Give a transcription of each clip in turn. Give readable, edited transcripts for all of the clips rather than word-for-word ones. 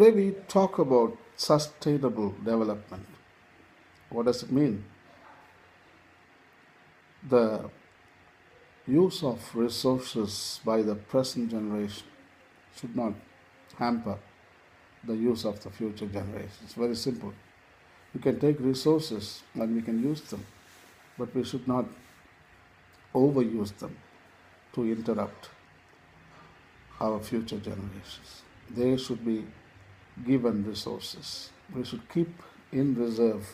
Today we talk about sustainable development. What does it mean? The use of resources by the present generation should not hamper the use of the future generation. It's very simple. We can take resources and we can use them, but we should not overuse them to interrupt our future generations. They should be given resources. We should keep in reserve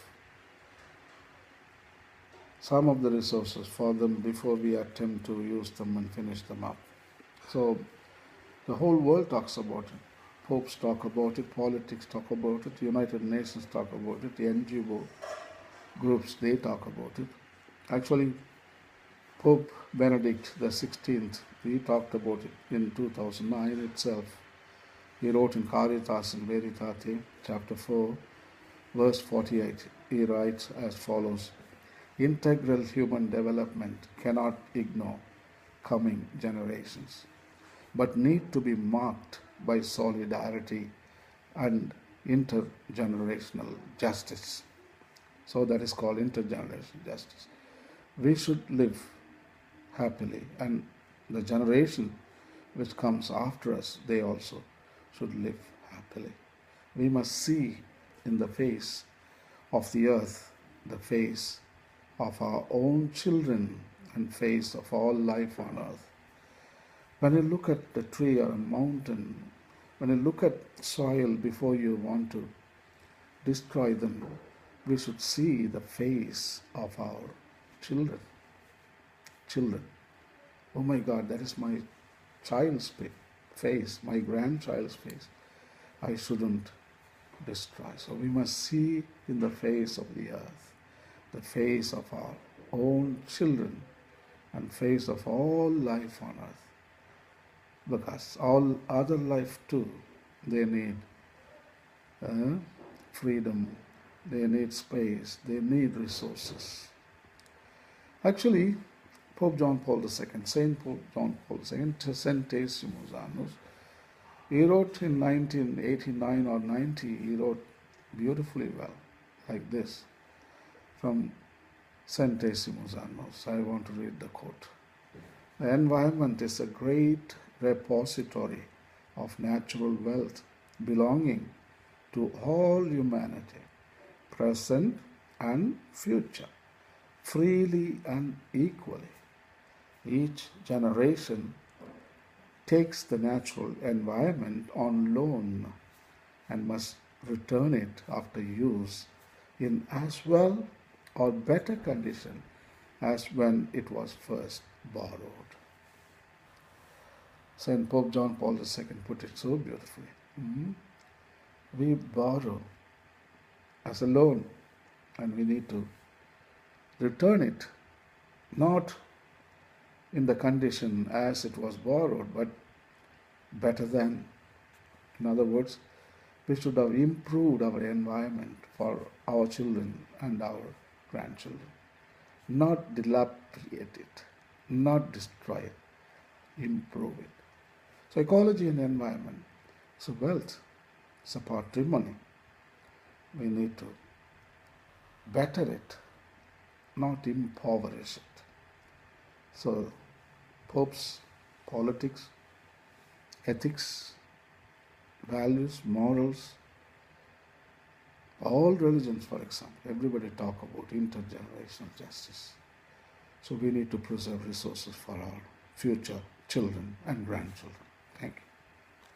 some of the resources for them before we attempt to use them and finish them up. So the whole world talks about it. Popes talk about it, politics talk about it, United Nations talk about it, the NGO groups, they talk about it. Actually, Pope Benedict XVI, he talked about it in 2009 itself. He wrote in Caritas in Veritate, chapter 4, verse 48. He writes as follows: Integral human development cannot ignore coming generations, but need to be marked by solidarity and intergenerational justice. So that is called intergenerational justice. We should live happily, and the generation which comes after us, they also should live happily. We must see in the face of the earth the face of our own children and face of all life on earth. When you look at the tree or a mountain, when you look at soil before you want to destroy them, we should see the face of our children. Children. Oh my God, that is my child's face, my grandchild's face. I shouldn't destroy. So we must see in the face of the earth the face of our own children and face of all life on earth. Because all other life too, they need freedom, they need space, they need resources. Actually, Pope John Paul II, Saint Pope John Paul II, Centesimus Annus, he wrote in 1989 or 90, he wrote beautifully well, like this, from Centesimus Annus. I want to read the quote. The environment is a great repository of natural wealth belonging to all humanity, present and future, freely and equally. Each generation takes the natural environment on loan and must return it after use in as well or better condition as when it was first borrowed. Saint Pope John Paul II put it so beautifully. We borrow as a loan and we need to return it, not in the condition as it was borrowed, but better than. In other words, we should have improved our environment for our children and our grandchildren. Not dilapidate it, not destroy it, improve it. So ecology and environment, so wealth, it's a patrimony. We need to better it, not impoverish it. So popes, politics, ethics, values, morals, all religions, for example, everybody talk about intergenerational justice. So we need to preserve resources for our future children and grandchildren. Thank you.